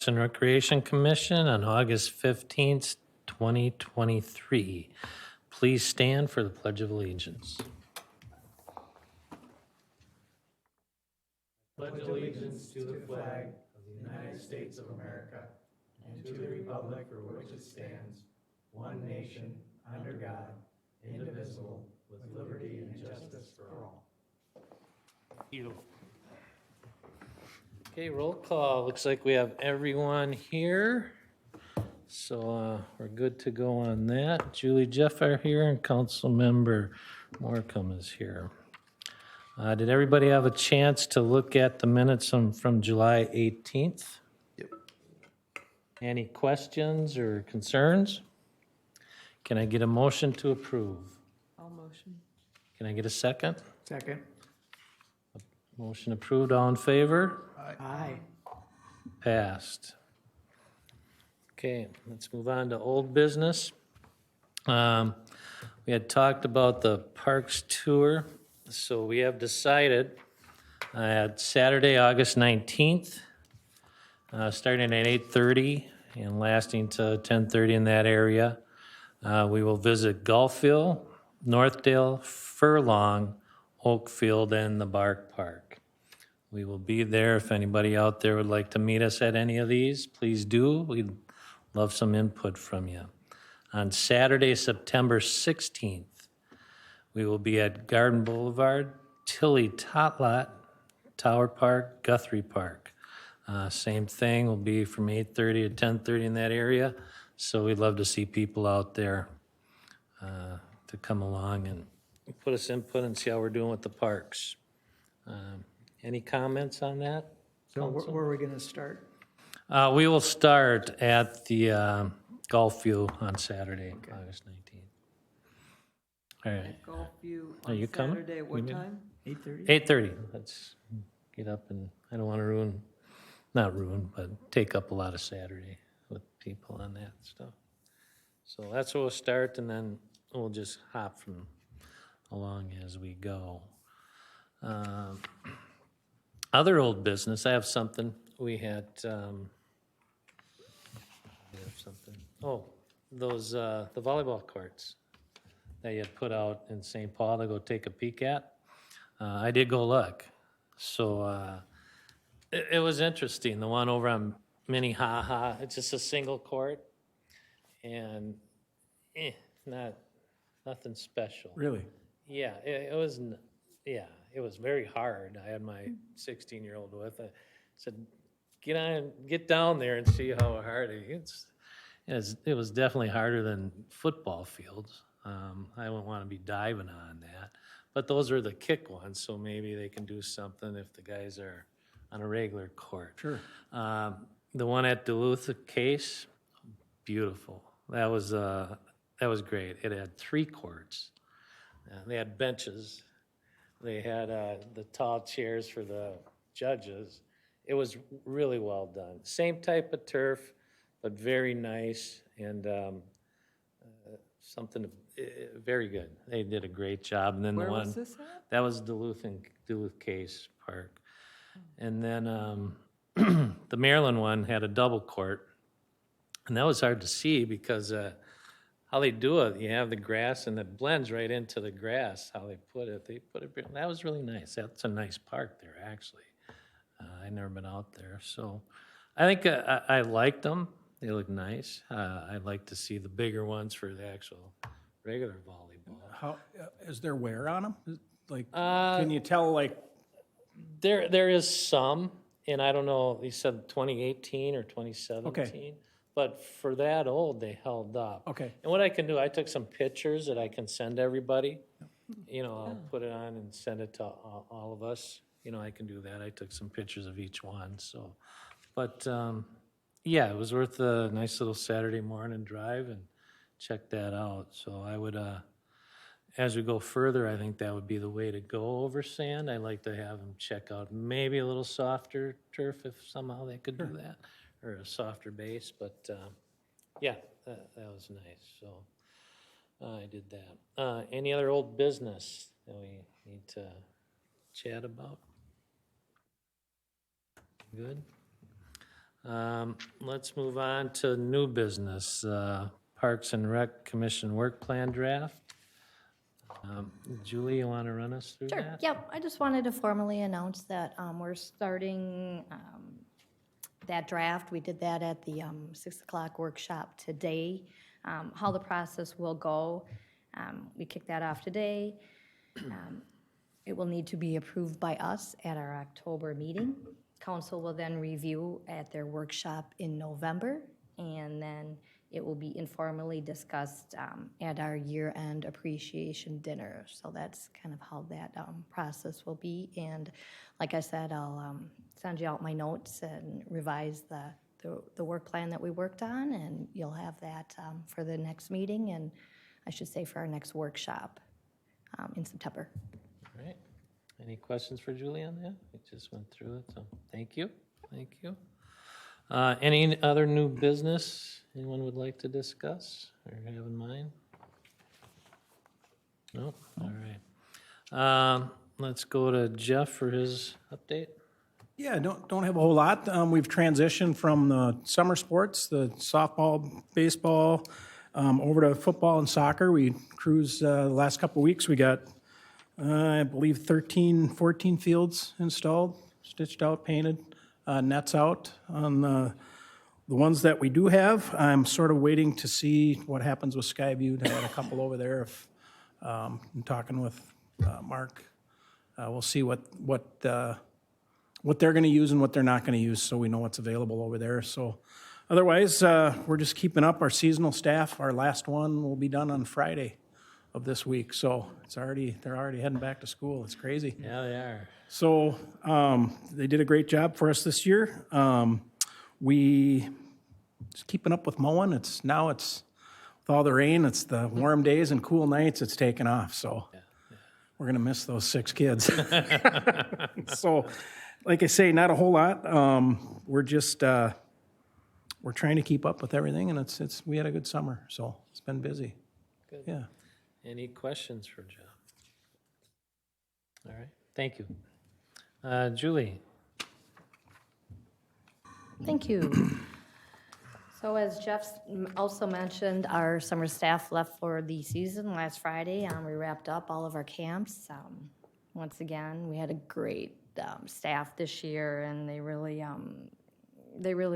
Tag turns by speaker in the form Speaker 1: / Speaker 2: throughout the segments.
Speaker 1: and Recreation Commission on August 15th, 2023. Please stand for the Pledge of Allegiance.
Speaker 2: Pledge allegiance to the flag of the United States of America and to the republic for which it stands, one nation, under God, indivisible, with liberty and justice for all.
Speaker 1: Okay, roll call. Looks like we have everyone here. So we're good to go on that. Julie Jeff are here and Councilmember Morecambe is here. Did everybody have a chance to look at the minutes from July 18th?
Speaker 3: Yep.
Speaker 1: Any questions or concerns? Can I get a motion to approve?
Speaker 4: I'll motion.
Speaker 1: Can I get a second?
Speaker 2: Second.
Speaker 1: Motion approved, all in favor?
Speaker 4: Aye.
Speaker 1: Passed. Okay, let's move on to old business. We had talked about the parks tour, so we have decided at Saturday, August 19th, starting at 8:30 and lasting to 10:30 in that area. We will visit Gulfville, Northdale, Furlong, Oakfield, and the Bark Park. We will be there. If anybody out there would like to meet us at any of these, please do. We'd love some input from you. On Saturday, September 16th, we will be at Garden Boulevard, Tilly Tot Lot, Tower Park, Guthrie Park. Same thing, will be from 8:30 to 10:30 in that area. So we'd love to see people out there to come along and put us input and see how we're doing with the parks. Any comments on that?
Speaker 2: So where are we going to start?
Speaker 1: We will start at the Gulfview on Saturday, August 19th. All right,
Speaker 4: Gulfview
Speaker 1: Are you
Speaker 4: on
Speaker 1: coming?
Speaker 4: Saturday, what
Speaker 1: You
Speaker 4: time?
Speaker 2: 8:30?
Speaker 1: 8:30. Let's get up and, I don't want to not ruin, but take up a lot of Saturday with people on that stuff. So that's where we'll start, and then we'll just hop from along as we go. Other old business, I have something. We have something. Oh, those, the volleyball courts that you had put out in St. Paul to go take a peek at. I did go look. So it was interesting. The one over on Minnehaha, it's just a single court. And nothing special.
Speaker 2: Really?
Speaker 1: Yeah, it was, it was very hard. I had my 16-year-old with. I said, get down there and see how hard it is. It was definitely harder than football fields. I wouldn't want to be diving on that. But those are the kick ones, so maybe they can do something if the guys are on a regular court.
Speaker 2: Sure.
Speaker 1: The one at Duluth Case, beautiful. That was great. It had 3 courts. They had benches. They had the tall chairs for the judges. It was really well done. Same type of turf, but very nice and very good. They did a great job. And then
Speaker 4: Where
Speaker 1: the one
Speaker 4: was this at?
Speaker 1: that was Duluth Case Park, and then the Maryland one had a double court, and that was hard to see because how they do it, you have the grass and it blends right into the grass. How they put it, that was really nice. That's a nice park there, actually. I've never been out there, so I think I liked them. They look nice. I'd like to see the bigger ones for the actual regular volleyball.
Speaker 5: How, is there wear on them? Like, can you tell, like,
Speaker 1: There is some, and I don't know, he said 2018 or 2017. But for that old, they held up.
Speaker 5: okay,
Speaker 1: And what I can do, I took some pictures that I can send everybody. I'll put it on and send it to all of us. I can do that. I took some pictures of each one, so. But, yeah, it was worth a nice little Saturday morning drive and check that out. So I would, as we go further, I think that would be the way to go over sand. I'd like to have them check out maybe a little softer turf if somehow they could do that, or a softer base. But yeah, that was nice. So I did that. Any other old business that we need to chat about? Good. Let's move on to new business, Parks and Rec Commission Work Plan Draft. Julie, you want to run us through
Speaker 3: Sure,
Speaker 1: that?
Speaker 3: yep. I just wanted to formally announce that we're starting that draft. We did that at the 6 o'clock workshop today. How the process will go, we kicked that off today. It will need to be approved by us at our October meeting. Council will then review at their workshop in November, and then it will be informally discussed at our year-end appreciation dinner. So that's kind of how that process will be. And like I said, I'll send you out my notes and revise the work plan that we worked on, and you'll have that for the next meeting, and I should say for our next workshop in September.
Speaker 1: All right. Any questions for Julie on that? We just went through it, so thank you. Thank you. Any other new business anyone would like to discuss or have in mind? No? All right. Let's go to Jeff for his update.
Speaker 5: Yeah, don't have a whole lot. We've transitioned from the summer sports, the softball, baseball, over to football and soccer. We cruised the last couple of weeks. We got, I believe, 14 fields installed, stitched out, painted, nets out on the ones that we do have. I'm sort of waiting to see what happens with Skyview. I had a couple over there. If I'm talking with Mark, we'll see what they're going to use and what they're not going to use, so we know what's available over there. So otherwise, we're just keeping up our seasonal staff. Our last one will be done on Friday of this week, so they're already heading back to school. It's crazy.
Speaker 1: Yeah, they are.
Speaker 5: So they did a great job for us this year. We just keeping up with mowing. It's with all the rain, it's the warm days and cool nights, it's taken off. So we're gonna miss those 6 kids. So, like I say, not a whole lot. We're just we're trying to keep up with everything, and we had a good summer, so it's been busy.
Speaker 1: Good.
Speaker 5: Yeah.
Speaker 1: Any questions for Jeff? All right, thank you. Julie?
Speaker 3: Thank you. So as Jeff also mentioned, our summer staff left for the season last Friday. We wrapped up all of our camps. Once again, we had a great staff this year, and they really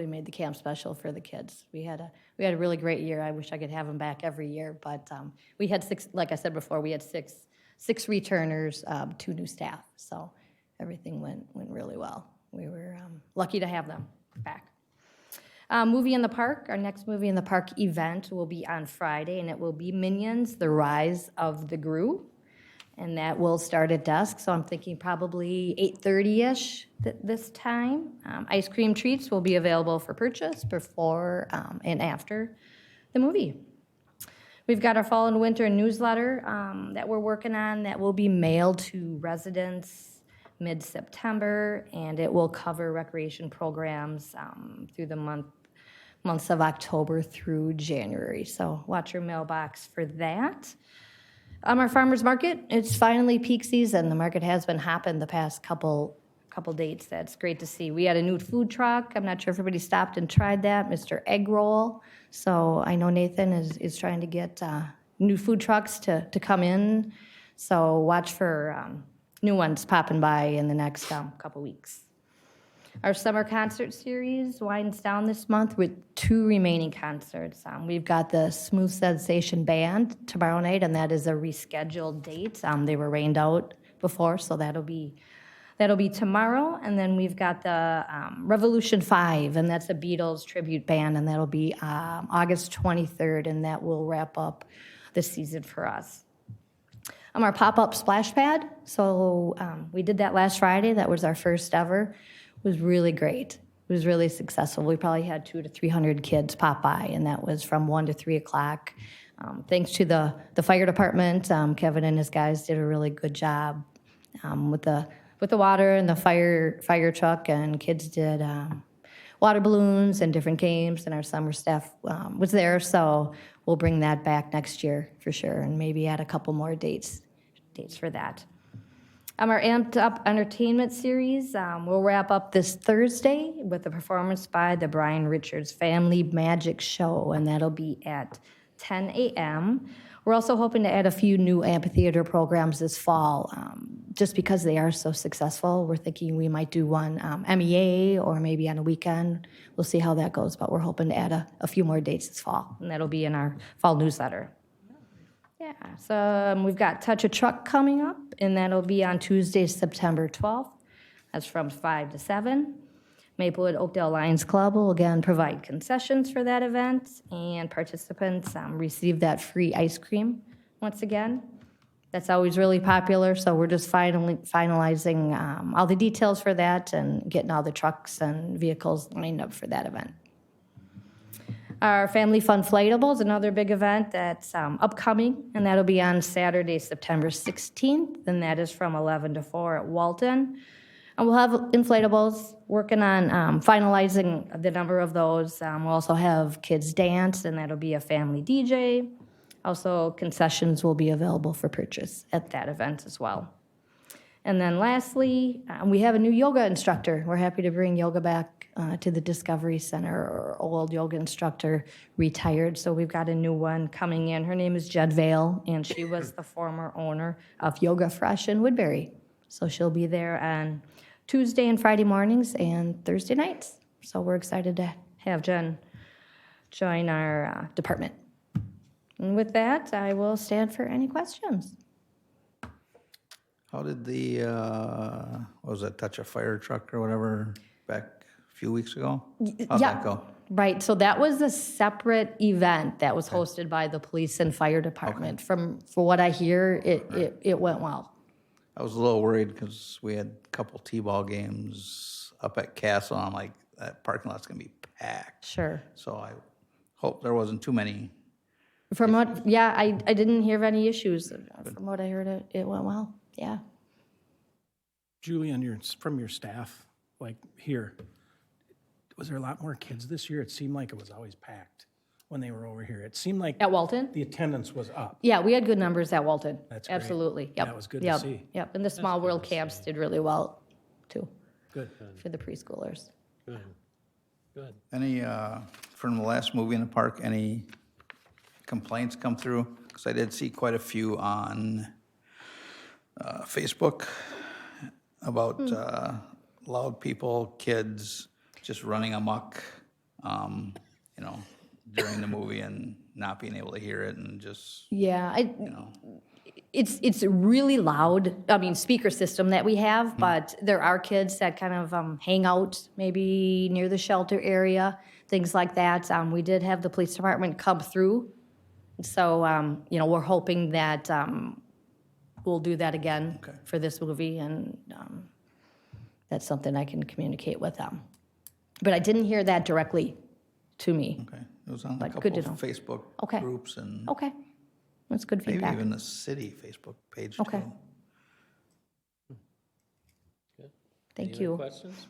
Speaker 3: made the camp special for the kids. We had a really great year. I wish I could have them back every year, but we had 6. Like I said before, we had six returners, 2 new staff. So everything went really well. We were lucky to have them back. Movie in the Park, our next Movie in the Park event will be on Friday, and it will be Minions, The Rise of the Gru, and that will start at dusk, so I'm thinking probably 8:30-ish this time. Ice cream treats will be available for purchase before and after the movie. We've got our fall and winter newsletter that we're working on that will be mailed to residents mid-September, and it will cover recreation programs through the months of October through January. So watch your mailbox for that. Our farmers market, it's finally peak season. The market has been hopping the past couple dates. That's great to see. We had a new food truck. I'm not sure if everybody stopped and tried that, Mr. Egg Roll. So I know Nathan is trying to get new food trucks to come in. So watch for new ones popping by in the next couple weeks. Our summer concert series winds down this month with 2 remaining concerts. We've got the Smooth Sensation Band tomorrow night, and that is a rescheduled date. They were rained out before, so that'll be tomorrow. And then we've got the Revolution 5, and that's a Beatles tribute band, and that'll be August 23rd, and that will wrap up the season for us. Our pop-up splash pad, so we did that last Friday. That was our first ever. It was really great. It was really successful. We probably had 200 to 300 kids pop by, and that was from 1 to 3 o'clock. Thanks to the fire department, Kevin and his guys did a really good job with the water and the fire truck, and kids did water balloons and different games, and our summer staff was there, so we'll bring that back next year for sure, and maybe add a couple more dates for that. Our Amped Up Entertainment Series will wrap up this Thursday with a performance by the Brian Richards Family Magic Show, and that'll be at 10 a.m. We're also hoping to add a few new amphitheater programs this fall. Just because they are so successful, we're thinking we might do one MEA or maybe on a weekend. We'll see how that goes, but we're hoping to add a few more dates this fall, and that'll be in our fall newsletter. Yeah, so we've got Touch a Truck coming up, and that'll be on Tuesday, September 12th. That's from 5 to 7. Maplewood Oakdale Lions Club will again provide concessions for that event, and participants receive that free ice cream once again. That's always really popular, so we're just finalizing all the details for that and getting all the trucks and vehicles lined up for that event. Our Family Fun Flightable is another big event that's upcoming, and that'll be on Saturday, September 16th, and that is from 11 to 4 at Walton. And we'll have inflatables, working on finalizing the number of those. We'll also have kids dance, and that'll be a family DJ. Also, concessions will be available for purchase at that event as well. And then lastly, we have a new yoga instructor. We're happy to bring yoga back to the Discovery Center. Our old yoga instructor retired, so we've got a new one coming in. Her name is Jed Vale, and she was the former owner of Yoga Fresh in Woodbury. So she'll be there on Tuesday and Friday mornings and Thursday nights. So we're excited to have Jen join our department. And with that, I will stand for any questions.
Speaker 6: How did the, what was that, Touch a Fire Truck or whatever back a few weeks ago? How'd that go?
Speaker 3: Right, so that was a separate event that was hosted by the police and fire department. For what I hear, it went well.
Speaker 6: I was a little worried because we had a couple T-ball games up at Castle, and I'm like, that parking lot's gonna be packed.
Speaker 3: Sure.
Speaker 6: So I hope there wasn't too many.
Speaker 3: From what, yeah, I didn't hear of any issues. From what I heard, it went well, yeah.
Speaker 5: Julie, from your staff, like here, was there a lot more kids this year? It seemed like it was always packed when they were over here. It seemed like
Speaker 3: At Walton?
Speaker 5: the attendance was up.
Speaker 3: Yeah, we had good numbers at Walton.
Speaker 5: That's great.
Speaker 3: Absolutely, yep.
Speaker 5: That was good to
Speaker 3: Yep,
Speaker 5: see.
Speaker 3: Yep, and the Small World camps did really well, too,
Speaker 5: Good.
Speaker 3: for the preschoolers.
Speaker 1: Good, good.
Speaker 6: Any, from the last movie in the park, any complaints come through? Because I did see quite a few on Facebook about loud people, kids just running amok, during the movie and not being able to hear it and just,
Speaker 3: Yeah,
Speaker 6: you know.
Speaker 3: it's really loud, speaker system that we have, but there are kids that kind of hang out maybe near the shelter area, things like that. We did have the police department come through, so, we're hoping that we'll do that again for this movie, and that's something I can communicate with them. But I didn't hear that directly to me.
Speaker 6: Okay, it was on a
Speaker 3: But
Speaker 6: couple
Speaker 3: good to
Speaker 6: of
Speaker 3: know.
Speaker 6: Facebook
Speaker 3: Okay.
Speaker 6: groups and
Speaker 3: Okay, that's good
Speaker 6: maybe
Speaker 3: feedback.
Speaker 6: even the city Facebook page
Speaker 3: Okay.
Speaker 6: too.
Speaker 1: Good.
Speaker 3: Thank
Speaker 1: Any
Speaker 3: you.
Speaker 1: other questions?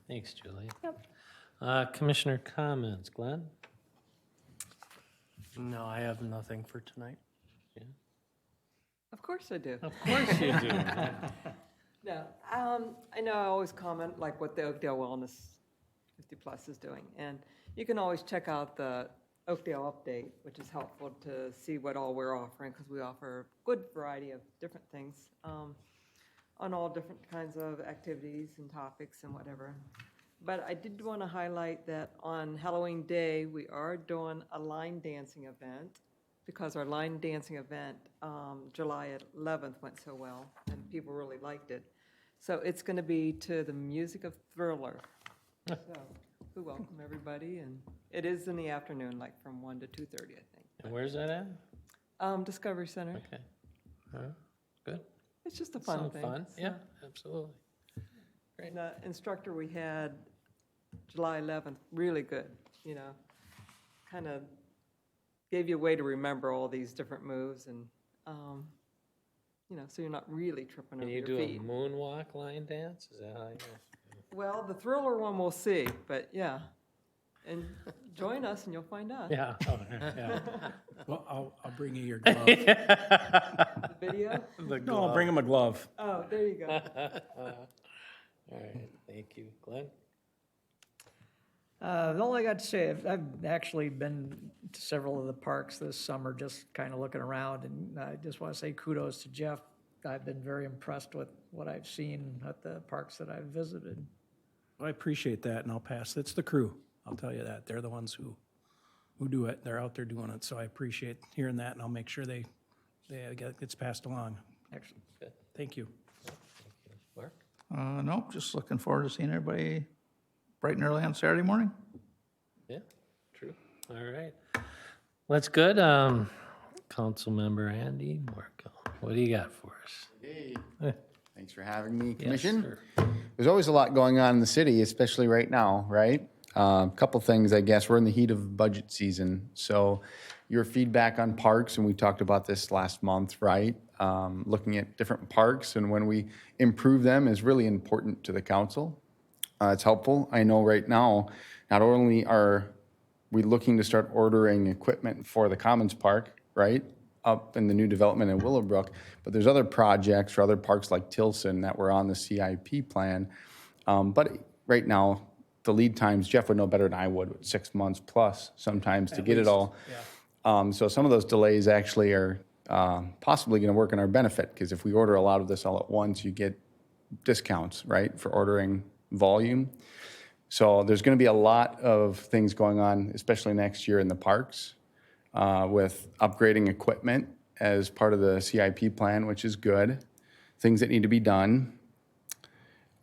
Speaker 1: Thanks, Julie.
Speaker 3: Yep.
Speaker 1: Commissioner comments, Glenn?
Speaker 2: No, I have nothing for tonight.
Speaker 4: Of course I do.
Speaker 1: Of course you do.
Speaker 4: No, I know I always comment like what the Oakdale Wellness 50 Plus is doing. And you can always check out the Oakdale Update, which is helpful to see what all we're offering, because we offer a good variety of different things on all different kinds of activities and topics and whatever. But I did want to highlight that on Halloween Day, we are doing a line dancing event, because our line dancing event, July 11th, went so well, and people really liked it. So it's going to be to the music of Thriller. So we welcome everybody, and it is in the afternoon, like from 1 to 2:30, I think.
Speaker 1: And where's that at?
Speaker 4: Discovery Center.
Speaker 1: Okay. All right, good.
Speaker 4: It's just a fun
Speaker 1: Sound
Speaker 4: thing.
Speaker 1: fun,
Speaker 4: So-
Speaker 1: yeah, absolutely. Great.
Speaker 4: And the instructor we had July 11th, really good, kind of gave you a way to remember all these different moves, and, so you're not really tripping
Speaker 1: Can
Speaker 4: over
Speaker 1: you
Speaker 4: your
Speaker 1: do a
Speaker 4: feet.
Speaker 1: moonwalk line dance? Is that how you?
Speaker 4: Well, the Thriller one we'll see, but yeah. And join us and you'll find out.
Speaker 1: Yeah. Oh, yeah.
Speaker 5: Well, I'll bring you your glove.
Speaker 4: The video?
Speaker 5: No, I'll bring him a glove.
Speaker 4: Oh, there you go.
Speaker 1: All right, thank you. Glenn?
Speaker 2: All I got to say, I've actually been to several of the parks this summer, just kind of looking around, and I just want to say kudos to Jeff. I've been very impressed with what I've seen at the parks that I've visited.
Speaker 5: I appreciate that, and I'll pass. It's the crew. I'll tell you that. They're the ones who do it. They're out there doing it, so I appreciate hearing that, and I'll make sure it gets passed along.
Speaker 2: Excellent.
Speaker 5: Thank you.
Speaker 1: Mark?
Speaker 6: Nope, just looking forward to seeing everybody bright and early on Saturday morning.
Speaker 1: Yeah, true. All right. That's good. Councilmember Andy Morkel, what do you got for us?
Speaker 7: Hey, thanks for having me,
Speaker 1: Yes,
Speaker 7: Commission.
Speaker 1: sir.
Speaker 7: There's always a lot going on in the city, especially right now, right? A couple things, I guess. We're in the heat of budget season. So your feedback on parks, and we talked about this last month, right? Looking at different parks and when we improve them is really important to the council. It's helpful. I know right now, not only are we looking to start ordering equipment for the Commons Park, right? Up in the new development in Willowbrook, but there's other projects for other parks like Tilson that were on the CIP plan. But right now, the lead times, Jeff would know better than I would, 6 months plus sometimes to get it all. So some of those delays actually are possibly going to work in our benefit, because if we order a lot of this all at once, you get discounts, right, for ordering volume. So there's going to be a lot of things going on, especially next year in the parks, with upgrading equipment as part of the CIP plan, which is good. Things that need to be done.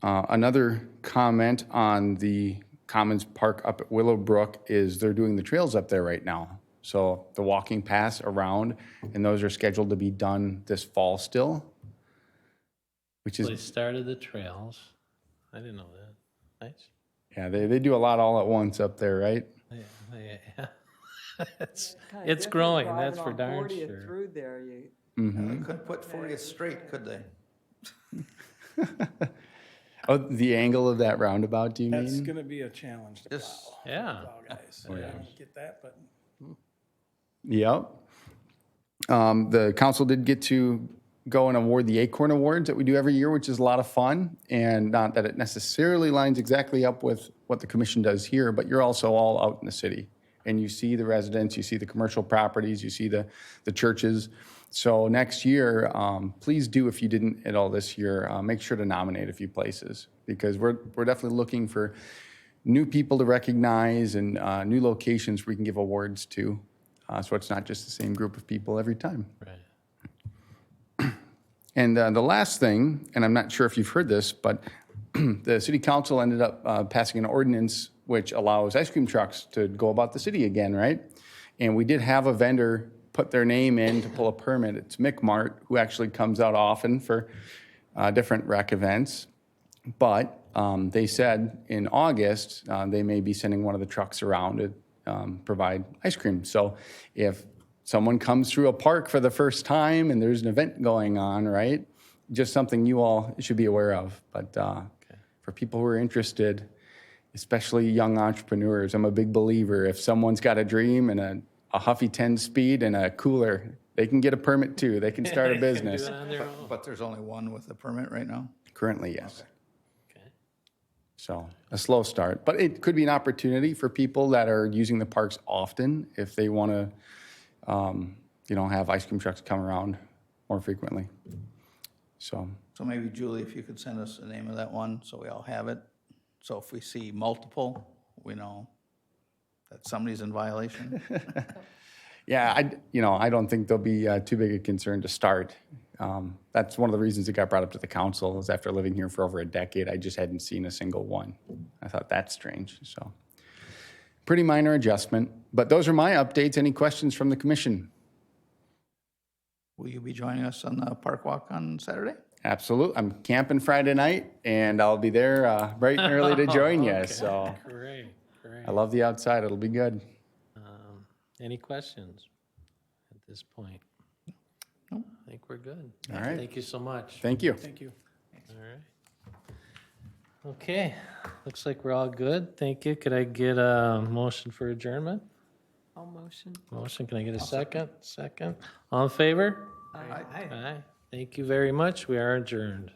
Speaker 7: Another comment on the Commons Park up at Willowbrook is they're doing the trails up there right now. So the walking paths around, and those are scheduled to be done this fall still, which
Speaker 1: They
Speaker 7: is,
Speaker 1: started the trails. I didn't know that. Nice.
Speaker 7: yeah, they do a lot all at once up there, right?
Speaker 1: Yeah. It's
Speaker 4: Kinda different
Speaker 1: growing,
Speaker 4: driving
Speaker 1: that's for
Speaker 4: on
Speaker 1: darn
Speaker 4: 40th
Speaker 1: sure.
Speaker 4: through there, you,
Speaker 6: They couldn't put 40th straight, could they?
Speaker 7: Oh, the angle of that roundabout, do you
Speaker 5: That's
Speaker 7: mean?
Speaker 5: going to be a challenge to
Speaker 6: Just-
Speaker 5: plow.
Speaker 1: Yeah.
Speaker 5: Plow guys. I don't get that, but
Speaker 7: Yep. The council did get to go and award the Acorn Awards that we do every year, which is a lot of fun. And not that it necessarily lines exactly up with what the commission does here, but you're also all out in the city. And you see the residents, you see the commercial properties, you see the churches. So next year, please do, if you didn't at all this year, make sure to nominate a few places, because we're definitely looking for new people to recognize and new locations we can give awards to. So it's not just the same group of people every time.
Speaker 1: Right.
Speaker 7: And the last thing, and I'm not sure if you've heard this, but the city council ended up passing an ordinance which allows ice cream trucks to go about the city again, right? And we did have a vendor put their name in to pull a permit. It's Mick Mart, who actually comes out often for different rec events. But they said in August, they may be sending one of the trucks around to provide ice cream. So if someone comes through a park for the first time and there's an event going on, right? Just something you all should be aware of. But for people who are interested, especially young entrepreneurs, I'm a big believer. If someone's got a dream and a Huffy 10 speed and a cooler, they can get a permit too. They can start a business.
Speaker 1: Do it on their own.
Speaker 6: But there's only one with a permit right now?
Speaker 7: Currently, yes.
Speaker 1: Okay.
Speaker 7: So a slow start, but it could be an opportunity for people that are using the parks often if they want to, have ice cream trucks come around more frequently. So
Speaker 6: So maybe Julie, if you could send us the name of that one so we all have it. So if we see multiple, we know that somebody's in violation.
Speaker 7: yeah, I don't think there'll be too big a concern to start. That's one of the reasons it got brought up to the council is after living here for over a decade, I just hadn't seen a single one. I thought that's strange. So pretty minor adjustment, but those are my updates. Any questions from the commission?
Speaker 6: Will you be joining us on the park walk on Saturday?
Speaker 7: Absolutely. I'm camping Friday night, and I'll be there bright and early to join you.
Speaker 1: Okay.
Speaker 7: So
Speaker 1: Great, great.
Speaker 7: I love the outside. It'll be good.
Speaker 1: Any questions at this point?
Speaker 6: Nope.
Speaker 1: I think we're good.
Speaker 7: All right.
Speaker 1: Thank you so much.
Speaker 7: Thank you.
Speaker 5: thank you.
Speaker 1: All right. Okay, looks like we're all good. Thank you. Could I get a motion for adjournment?
Speaker 4: All motion.
Speaker 1: Motion, can I get a second? Second. All in favor?
Speaker 4: Aye.
Speaker 1: Aye. Thank you very much. We are adjourned.